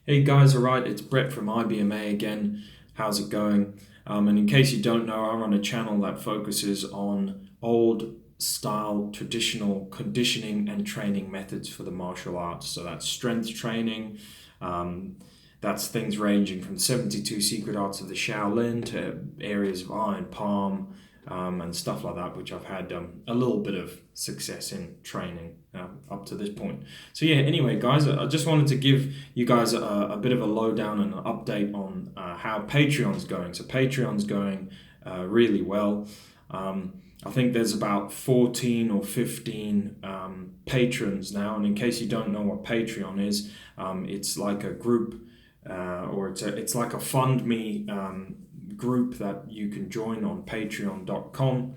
Hey guys, alright, it's Brett from IBMA again. How's it going? And in case you don't know, I run a channel that focuses on old style traditional conditioning and training methods for the martial arts. So that's strength training, that's things ranging from 72 secret arts of the Shaolin to areas of Iron Palm, and stuff like that, which I've had a little bit of success in training up to this point. So yeah, anyway, guys, I just wanted to give you guys a bit of a lowdown and an update on how Patreon's going. So Patreon's going really well. I think there's about 14 or 15 patrons now, and in case you don't know what Patreon is, it's like a group, or it's like a fund me group that you can join on patreon.com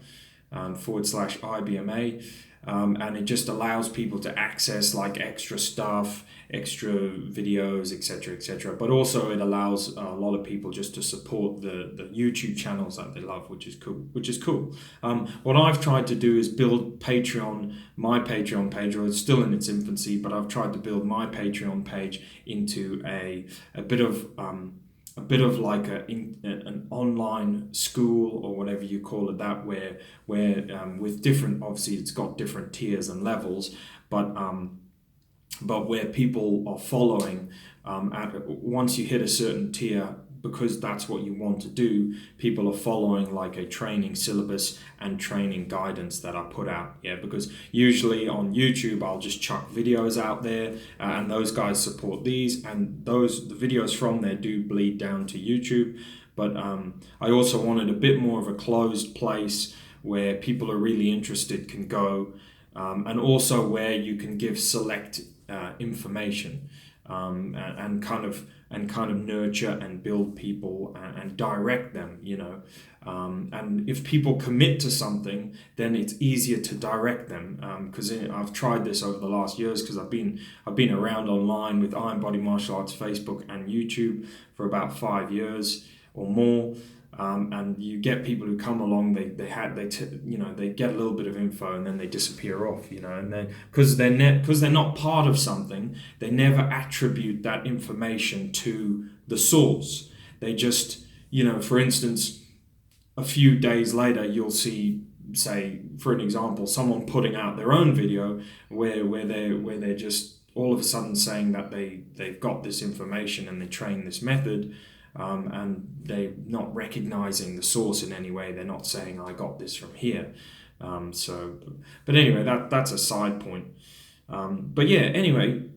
/IBMA, and it just allows people to access like extra stuff, extra videos, etc., but also it allows a lot of people just to support the YouTube channels that they love, which is cool. What I've tried to do is build my Patreon page, or it's still in its infancy, but I've tried to build my Patreon page into a bit of like an online school, or whatever you call it, that where with different, obviously it's got different tiers and levels, but where people are following, once you hit a certain tier, because that's what you want to do, people are following like a training syllabus and training guidance that I put out. Yeah, because usually on YouTube I'll just chuck videos out there, and those guys support these, and the videos from there do bleed down to YouTube. But I also wanted a bit more of a closed place where people are really interested can go, and also where you can give select information, and kind of nurture and build people, and direct them, and if people commit to something, then it's easier to direct them, because I've tried this over the last years, because I've been around online with Iron Body Martial Arts Facebook and YouTube for about 5 years or more. And you get people who come along, they get a little bit of info and then they disappear off, and then because they're not part of something, they never attribute that information to the source. They just, for instance, a few days later you'll see, say for an example, someone putting out their own video where they're just all of a sudden saying that they've got this information and they train this method, and they're not recognizing the source in any way. They're not saying I got this from here. But anyway, that's a side point. But yeah, anyway,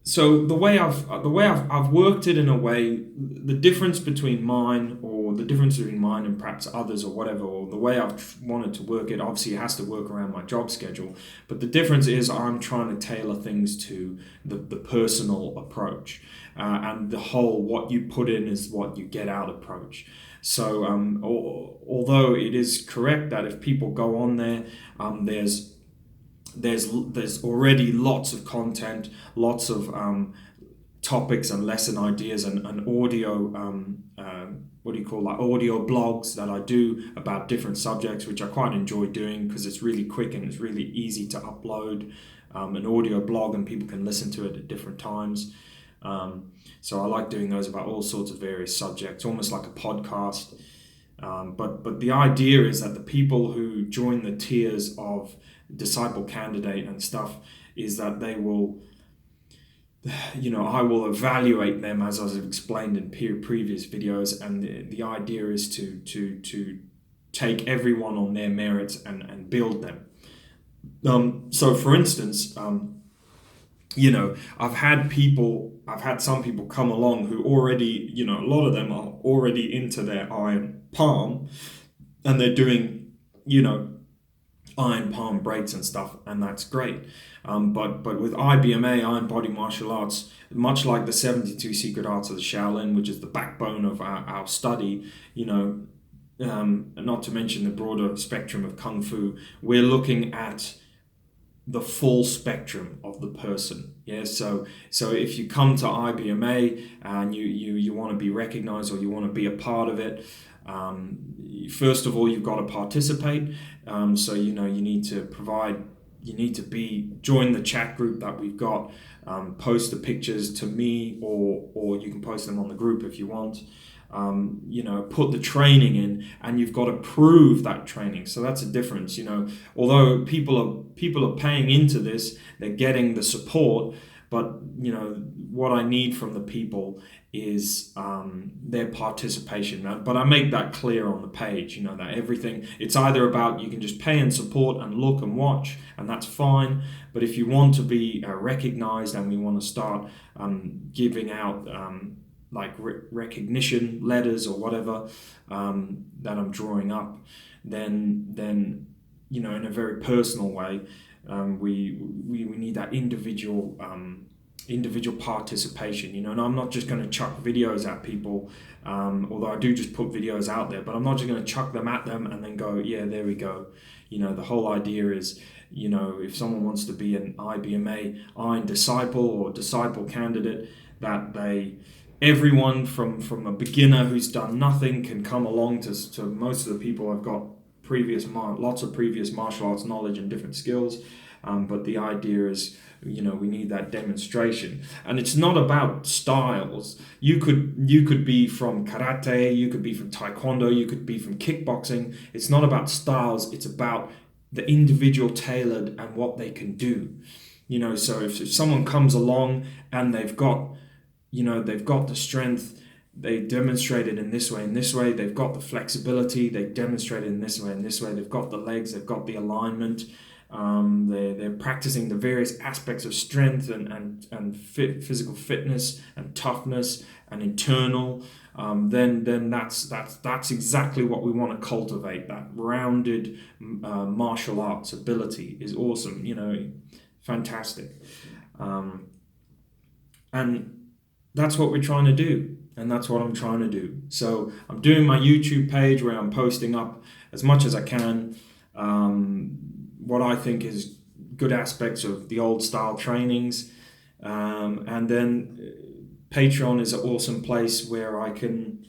so the way I've worked it in a way, the difference between mine and perhaps others or whatever, or the way I've wanted to work it, obviously it has to work around my job schedule, but the difference is I'm trying to tailor things to the personal approach, and the whole what you put in is what you get out approach. So although it is correct that if people go on there, there's already lots of content, lots of topics and lesson ideas, and audio, audio blogs that I do about different subjects, which I quite enjoy doing because it's really quick and it's really easy to upload an audio blog, and people can listen to it at different times. So I like doing those about all sorts of various subjects, almost like a podcast. But the idea is that the people who join the tiers of disciple candidate and stuff is that they will, I will evaluate them as I've explained in previous videos, and the idea is to take everyone on their merits and build them. So for instance, I've had some people come along who already, a lot of them are already into their Iron Palm, and they're doing, Iron Palm breaks and stuff, and that's great. But with IBMA, Iron Body Martial Arts, much like the 72 Secret Arts of the Shaolin, which is the backbone of our study, not to mention the broader spectrum of Kung Fu, we're looking at the full spectrum of the person. Yeah, so if you come to IBMA and you want to be recognized, or you want to be a part of it, first of all you've got to participate. So you need to provide you need to join the chat group that we've got. Post the pictures to me, or you can post them on the group if you want. Put the training in, and you've got to prove that training. So that's a difference. Although people are paying into this, they're getting the support. But what I need from the people is their participation. But I make that clear on the page. That everything, it's either about, you can just pay and support and look and watch, and that's fine. But if you want to be recognized, and we want to start giving out recognition letters or whatever that I'm drawing up, then in a very personal way, we need that individual participation, and I'm not just going to chuck videos at people, although I do just put videos out there, but I'm not just going to chuck them at them and then go, yeah, there we go. The whole idea is, if someone wants to be an IBMA Iron Disciple or Disciple candidate, that everyone from a beginner who's done nothing can come along to most of the people. I've got lots of previous martial arts knowledge and different skills, but the idea is, we need that demonstration. And it's not about styles. You could be from karate, you could be from taekwondo, you could be from kickboxing. It's not about styles, it's about the individual tailored and what they can do. So if someone comes along and they've got the strength, they demonstrate it in this way, they've got the flexibility, they demonstrate it in this way, they've got the legs, they've got the alignment, they're practicing the various aspects of strength and physical fitness and toughness and internal, then that's exactly what we want to cultivate. That rounded martial arts ability is awesome, fantastic. And that's what we're trying to do, and that's what I'm trying to do. So I'm doing my YouTube page where I'm posting up as much as I can what I think is good aspects of the old style trainings, and then Patreon is an awesome place where I can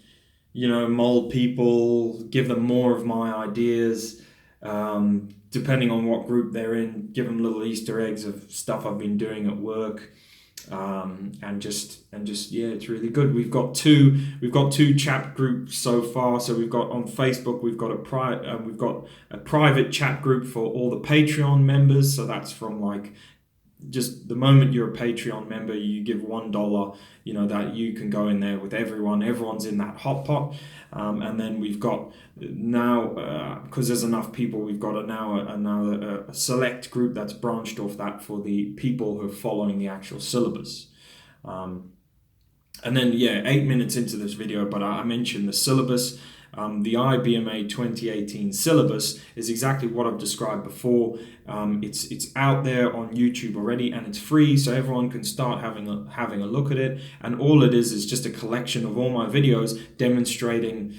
mold people, give them more of my ideas, depending on what group they're in, give them little Easter eggs of stuff I've been doing at work. And just yeah, it's really good. We've got two chat groups so far. So we've got on Facebook, we've got a private chat group for all the Patreon members. So that's from just the moment you're a Patreon member, you give $1, that you can go in there with everyone. Everyone's in that hot pot. And then we've got now, because there's enough people, we've got a select group that's branched off that for the people who are following the actual syllabus. And then, 8 minutes into this video, but I mentioned the syllabus. The IBMA 2018 syllabus is exactly what I've described before. It's out there on YouTube already, and it's free, so everyone can start having a look at it. And all it is just a collection of all my videos demonstrating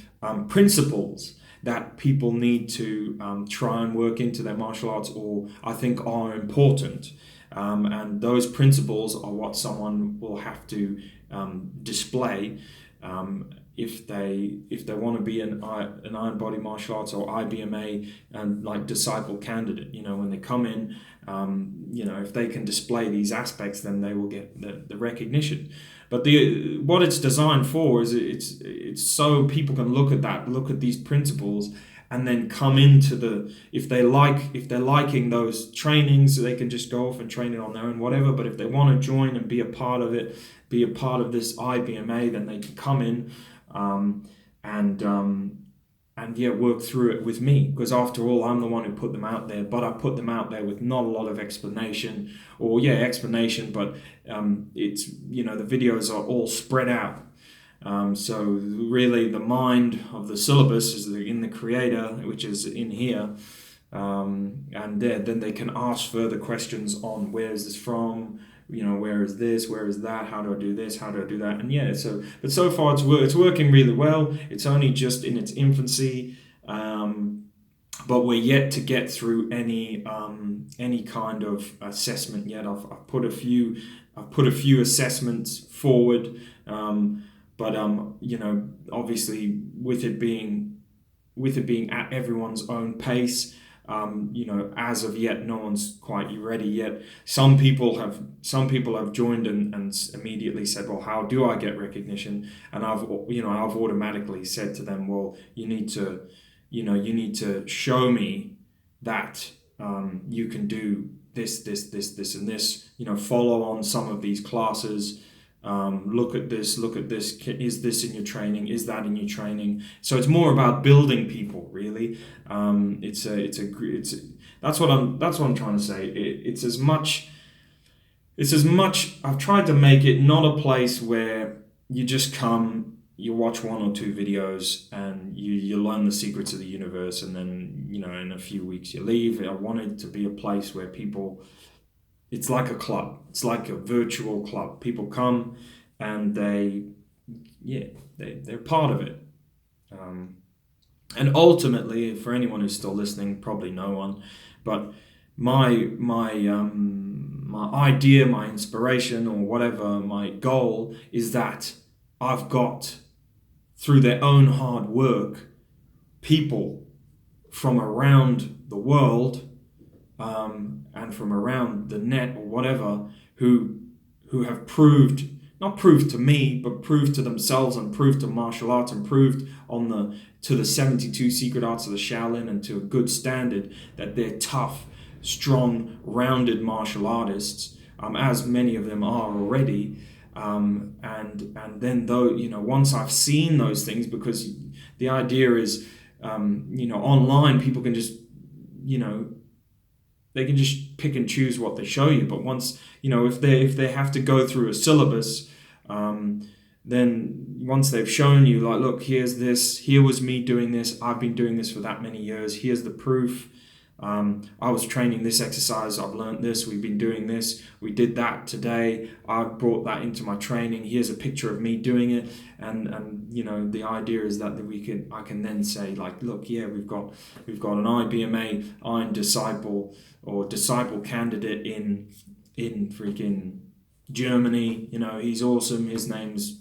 principles that people need to try and work into their martial arts, or I think are important. And those principles are what someone will have to display if they want to be an Iron Body Martial Arts or IBMA and disciple candidate. When they come in, if they can display these aspects, then they will get the recognition. But what it's designed for is it's so people can look at these principles, and then come into if they're liking those trainings, they can just go off and train it on their own, whatever. But if they want to join and be a part of it, be a part of this IBMA, then they can come in and work through it with me, because after all, I'm the one who put them out there. But I put them out there with not a lot of explanation, but it's the videos are all spread out. So really the mind of the syllabus is in the creator, which is in here, and then they can ask further questions on where is this from, where is this, where is that, how do I do this, how do I do that, and but so far it's working really well. It's only just in its infancy, but we're yet to get through any kind of assessment yet. I've put a few assessments forward. But obviously with it being at everyone's own pace, As of yet, no one's quite ready yet. Some people have joined and immediately said, well, how do I get recognition? And I've automatically said to them, well, you need to show me that you can do this, and this. Follow on some of these classes. Look at this. Is this in your training? Is that in your training? So it's more about building people, really. That's what I'm trying to say. It's as much. I've tried to make it not a place where you just come, you watch one or two videos, and you learn the secrets of the universe, and then in a few weeks you leave. I wanted to be a place where people. It's like a club. It's like a virtual club. People come and they're part of it. And ultimately, for anyone who's still listening, probably no one, but my idea, my inspiration, or whatever, my goal is that I've got, through their own hard work, people from around the world, and from around the net or whatever, who have not proved to me, but proved to themselves and proved to martial arts and proved to the 72 secret arts of the Shaolin and to a good standard that they're tough, strong, rounded martial artists, as many of them are already. And then once I've seen those things, because the idea is, online people can just, they can just pick and choose what they show you. But once, if they have to go through a syllabus, then once they've shown you, like, look, here's this, here was me doing this, I've been doing this for that many years, here's the proof. I was training this exercise, I've learned this, we've been doing this, we did that today, I brought that into my training, here's a picture of me doing it, and the idea is that I can then say, like, look, yeah, we've got an IBMA Iron Disciple or disciple candidate in freaking Germany, he's awesome, his name's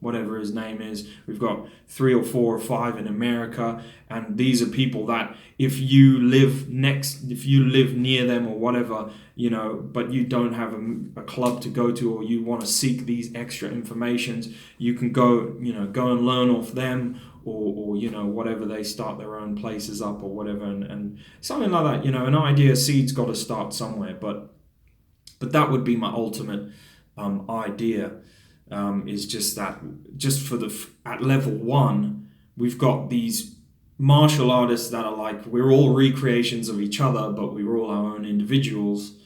whatever his name is. We've got 3 or 4 or 5 in America, and these are people that if you live near them or whatever, but you don't have a club to go to, or you want to seek these extra informations, you can go and learn off them, or whatever, they start their own places up or whatever, and something like that. An idea seed's got to start somewhere, but that would be my ultimate idea. Is just that, at level 1, we've got these martial artists that are like, we're all recreations of each other, but we're all our own individuals,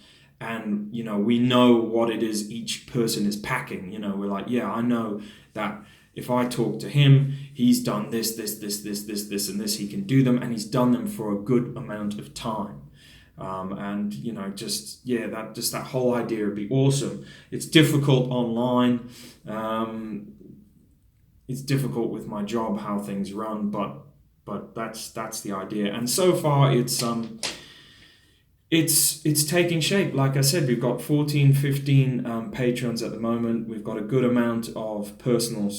and we know what it is each person is packing. We're like, yeah, I know that if I talk to him, he's done this, and this, he can do them, and he's done them for a good amount of time. That whole idea would be awesome. It's difficult online. It's difficult with my job, how things run, but that's the idea. And so far, it's taking shape. Like I said, we've got 14, 15 patrons at the moment. We've got a good amount of personal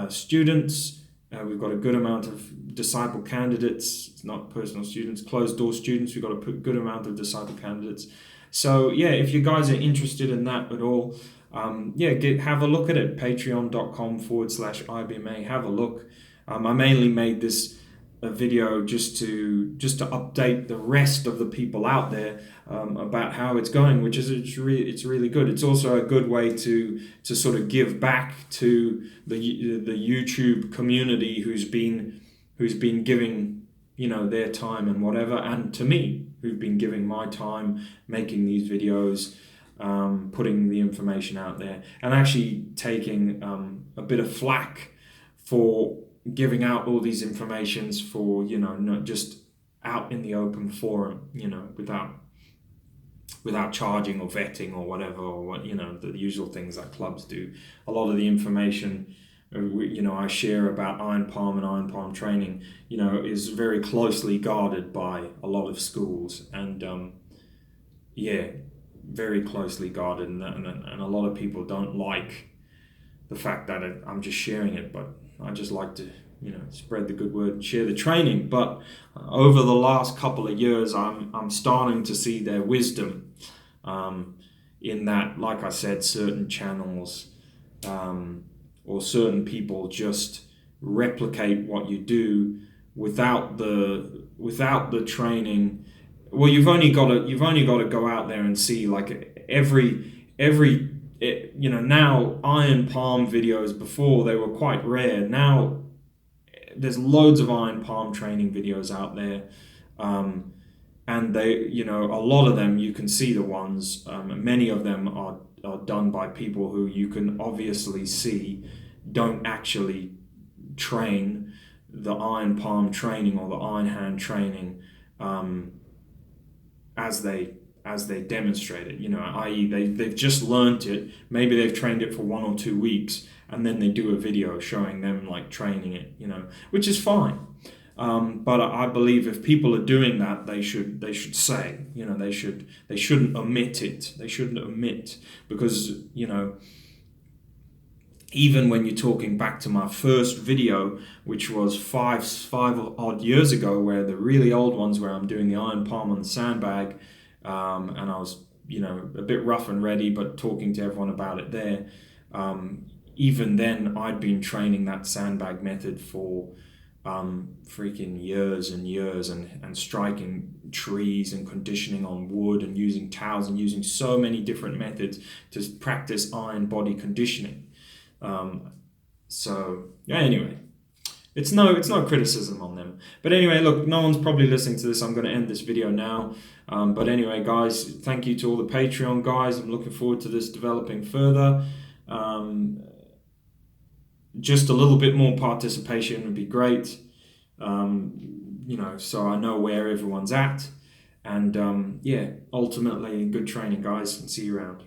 students. We've got a good amount of disciple candidates. It's not personal students, closed door students. We've got a good amount of disciple candidates. So yeah, if you guys are interested in that at all, have a look at it. Patreon.com/IBMA. Have a look. I mainly made this video just to update the rest of the people out there about how it's going, which is it's really good. It's also a good way to sort of give back to the YouTube community who's been giving their time and whatever, and to me, who've been giving my time making these videos, putting the information out there, and actually taking a bit of flack for giving out all these informations for not just out in the open forum, without charging or vetting or whatever, or what the usual things that clubs do. A lot of the information I share about Iron Palm and Iron Palm training is very closely guarded by a lot of schools, and very closely guarded, and a lot of people don't like the fact that I'm just sharing it, but I just like to spread the good word, share the training. But over the last couple of years, I'm starting to see their wisdom, in that, like I said, certain channels or certain people just replicate what you do without the training. Well, you've only got to go out there and see, like, now iron palm videos. Before, they were quite rare. Now there's loads of iron palm training videos out there, and they, a lot of them, you can see the ones. Many of them are done by people who you can obviously see don't actually train the iron palm training or the iron hand training as they demonstrate it, i.e. they've just learnt it, maybe they've trained it for 1 or 2 weeks, and then they do a video showing them, like, training it, which is fine. But I believe if people are doing that, they should say, they shouldn't omit it. They shouldn't omit, because, even when you're talking back to my first video, which was five odd years ago, where the really old ones, where I'm doing the iron palm on the sandbag, and I was, a bit rough and ready, but talking to everyone about it there. Even then, I'd been training that sandbag method for freaking years and years, and striking trees and conditioning on wood and using towels and using so many different methods to practice iron body conditioning. So yeah, anyway, it's no criticism on them. But anyway, look, no one's probably listening to this. I'm going to end this video now. But anyway, guys, thank you to all the Patreon guys. I'm looking forward to this developing further. Just a little bit more participation would be great. So I know where everyone's at. And ultimately, good training, guys, and see you around.